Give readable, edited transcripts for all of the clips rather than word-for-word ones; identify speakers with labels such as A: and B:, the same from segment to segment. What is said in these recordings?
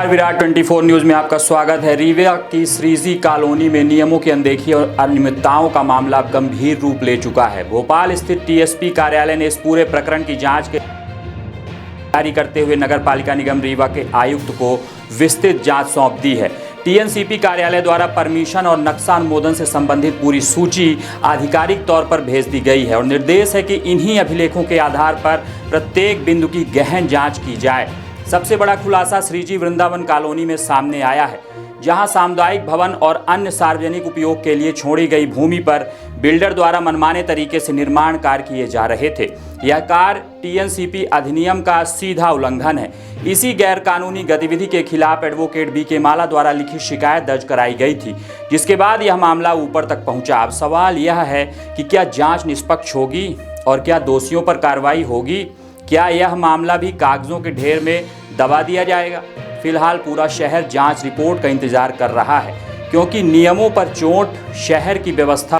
A: नमस्कार, विराट 24 न्यूज में आपका स्वागत है। रीवा की श्रीजी कॉलोनी में नियमों की अनदेखी और अनियमितताओं का मामला अब गंभीर रूप ले चुका है। भोपाल स्थित टीएसपी कार्यालय ने इस पूरे प्रकरण की जांच के जारी करते हुए नगर पालिका निगम रीवा के आयुक्त को विस्तृत जांच सौंप दी है। टीएनसीपी कार्यालय द्वारा परमिशन और नक्शा अनुमोदन से संबंधित पूरी सूची आधिकारिक तौर पर भेज दी गई है और निर्देश है कि इन्हीं अभिलेखों के आधार पर प्रत्येक बिंदु की गहन जांच की जाए। सबसे बड़ा खुलासा श्रीजी वृंदावन कॉलोनी में सामने आया है, जहां सामुदायिक भवन और अन्य सार्वजनिक उपयोग के लिए छोड़ी गई भूमि पर बिल्डर द्वारा मनमाने तरीके से निर्माण कार्य किए जा रहे थे। यह कार्य टीएनसीपी अधिनियम का सीधा उल्लंघन है। इसी गैर कानूनी गतिविधि के खिलाफ एडवोकेट बीके माला द्वारा लिखित शिकायत दर्ज कराई गई थी, जिसके बाद यह मामला ऊपर तक पहुंचा। अब सवाल यह है कि क्या जांच निष्पक्ष होगी और क्या दोषियों पर कार्रवाई होगी? क्या यह मामला भी कागजों के ढेर में दबा दिया जाएगा? फिलहाल पूरा शहर जांच रिपोर्ट का इंतजार कर रहा है, क्योंकि नियमों पर चोट शहर की व्यवस्था।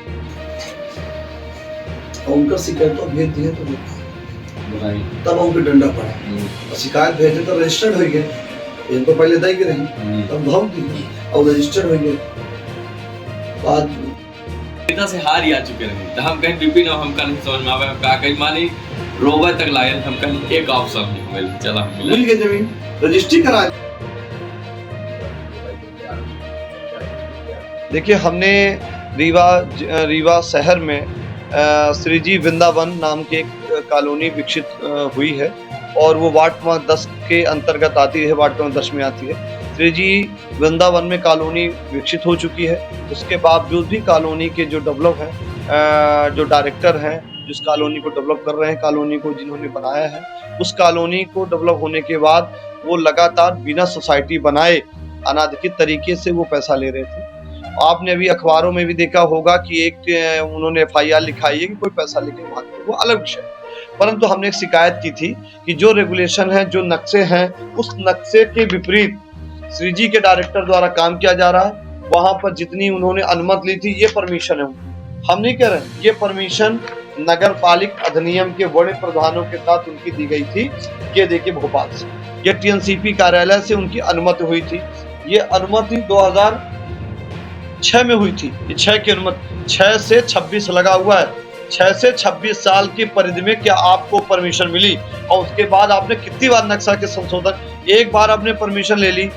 B: उनका शिकायत तो भेज दिए तो तब उनके डंडा पड़ा और शिकायत भेजे तो रजिस्टर्ड हो गए। इनको पहले दई के रही तब भाव दी और रजिस्टर्ड हो गए। बाद
C: नेता से हार ही आ चुके रहे तो हम कहीं विपिन और हमका नहीं समझ में आवे, हम का कहीं मानी रोबे तक लायन हम कहीं एक ऑप्शन नहीं मिल चला
B: मिल गए, जमीन रजिस्ट्री करा।
D: देखिए, हमने रीवा शहर में श्रीजी वृंदावन नाम की एक कॉलोनी विकसित हुई है और वो वार्ड क्रमांक 10 के अंतर्गत आती है, वार्ड क्रमांक 10 में आती है। श्रीजी वृंदावन में कॉलोनी विकसित हो चुकी है। उसके बावजूद भी कॉलोनी के जो डेवलप हैं, जो डायरेक्टर हैं, जिस कॉलोनी को डेवलप कर रहे हैं, कॉलोनी को जिन्होंने बनाया है, उस कॉलोनी को डेवलप होने के बाद वो लगातार बिना सोसाइटी बनाए अनाधिकृत तरीके से वो पैसा ले रहे थे। आपने अभी अखबारों में भी देखा होगा कि एक उन्होंने एफआईआर लिखाई है कि कोई पैसा लेके भाग, वो अलग विषय। परंतु हमने एक शिकायत की थी कि जो रेगुलेशन है, जो नक्शे हैं, उस नक्शे के विपरीत श्रीजी के डायरेक्टर द्वारा काम किया जा रहा है। वहां पर जितनी उन्होंने अनुमति ली थी, ये परमिशन है, हम नहीं कह रहे, ये परमिशन नगर पालिका अधिनियम के बड़े प्रावधानों के तहत उनकी दी गई थी। ये देखिए, भोपाल से ये टीएनसीपी कार्यालय से उनकी अनुमति हुई थी। ये अनुमति 2006 में हुई थी। ये 6 की अनुमति 6 से 26 लगा हुआ है। 6 से 26 साल की परिधि में क्या आपको परमिशन मिली? और उसके बाद आपने कितनी बार नक्शा के संशोधन? एक बार आपने परमिशन ले ली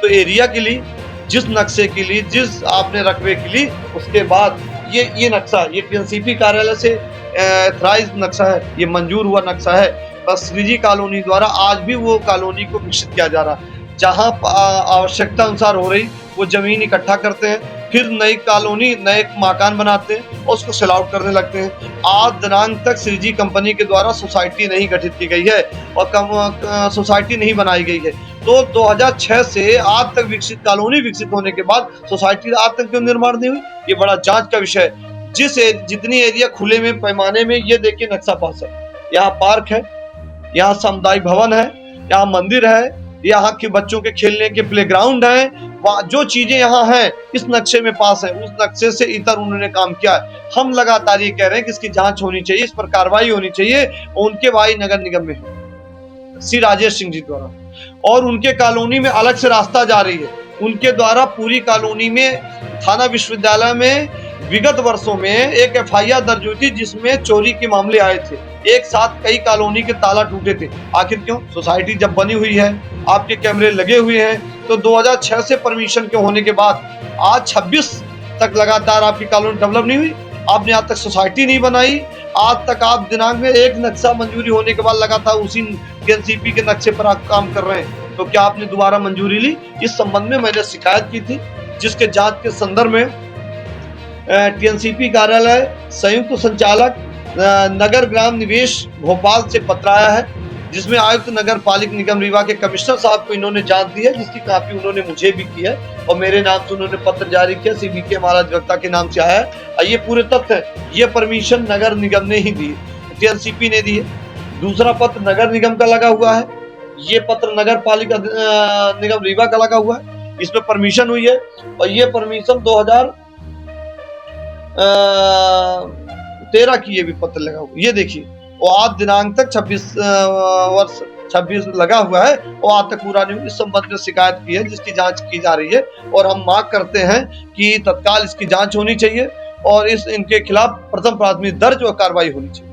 D: तो एरिया के लिए, जिस नक्शे के लिए, जिस आपने रकबे के लिए, उसके बाद ये नक्शा, ये टीएनसीपी कार्यालय से एथराइज नक्शा है, ये मंजूर हुआ नक्शा है। बस श्रीजी कॉलोनी द्वारा आज भी वो कॉलोनी को विकसित किया जा रहा है। जहां आवश्यकता अनुसार हो रही, वो जमीन इकट्ठा करते हैं, फिर नई कॉलोनी, नए मकान बनाते हैं और उसको सेल आउट करने लगते हैं। आज दिनांक तक श्रीजी कंपनी के द्वारा सोसाइटी नहीं गठित की गई है और सोसाइटी नहीं बनाई गई है। तो 2006 से आज तक विकसित कॉलोनी विकसित होने के बाद सोसाइटी आज तक क्यों निर्माण नहीं हुई? ये बड़ा जांच का विषय है। जितनी एरिया खुले में पैमाने में, ये देखिए नक्शा पास है। यहाँ पार्क है, यहाँ सामुदायिक भवन है, यहाँ मंदिर है, यहाँ के बच्चों के खेलने के प्लेग्राउंड है। जो चीजें यहाँ हैं इस नक्शे में पास है, उस नक्शे से इतर उन्होंने काम किया है। हम लगातार ये कह रहे हैं कि इसकी जांच होनी चाहिए, इस पर कार्रवाई होनी चाहिए। उनके भाई नगर निगम में श्री राजेश सिंह जी द्वारा, और उनके कॉलोनी में अलग से रास्ता जा रही है। उनके द्वारा पूरी कॉलोनी में, थाना विश्वविद्यालय में विगत वर्षों में एक एफआईआर दर्ज हुई थी, जिसमें चोरी के मामले आए थे। एक साथ कई कॉलोनी के ताला टूटे थे। आखिर क्यों? सोसाइटी जब बनी हुई है, आपके कैमरे लगे हुए हैं, तो 2006 से परमिशन के होने के बाद आज 26 तक लगातार आपकी कॉलोनी डेवलप नहीं हुई। आपने आज तक सोसाइटी नहीं बनाई। आज तक आप दिनांक में एक नक्शा मंजूरी होने के बाद लगातार उसी टीएनसीपी के नक्शे पर आप काम कर रहे हैं। तो क्या आपने दोबारा मंजूरी ली? इस संबंध में मैंने शिकायत की थी, जिसके जांच के संदर्भ में टीएनसीपी कार्यालय संयुक्त संचालक नगर ग्राम निवेश भोपाल से पत्र आया है, जिसमें आयुक्त नगर पालिका निगम रीवा के कमिश्नर साहब को इन्होंने जांच दी है, जिसकी कापी उन्होंने मुझे भी की है और मेरे नाम से उन्होंने पत्र जारी किया। श्री बीके माला अधिवक्ता के नाम से आया है। ये पूरे तथ्य है। ये परमिशन नगर निगम ने ही दी है, टीएनसीपी ने दी है। दूसरा पत्र नगर निगम का लगा हुआ है, ये पत्र नगर पालिका निगम रीवा का लगा हुआ है। इसमें परमिशन हुई है और ये परमिशन 2013 की ये भी पत्र लगा हुआ। ये देखिए, और आज दिनांक तक 26 वर्ष 26 लगा हुआ है और आज तक पूरा नहीं हुआ। इस संबंध में शिकायत की है जिसकी जांच की जा रही है और हम मांग करते हैं कि तत्काल इसकी जांच होनी चाहिए और इनके खिलाफ प्रथम प्राथमिकी दर्ज और कार्रवाई होनी चाहिए।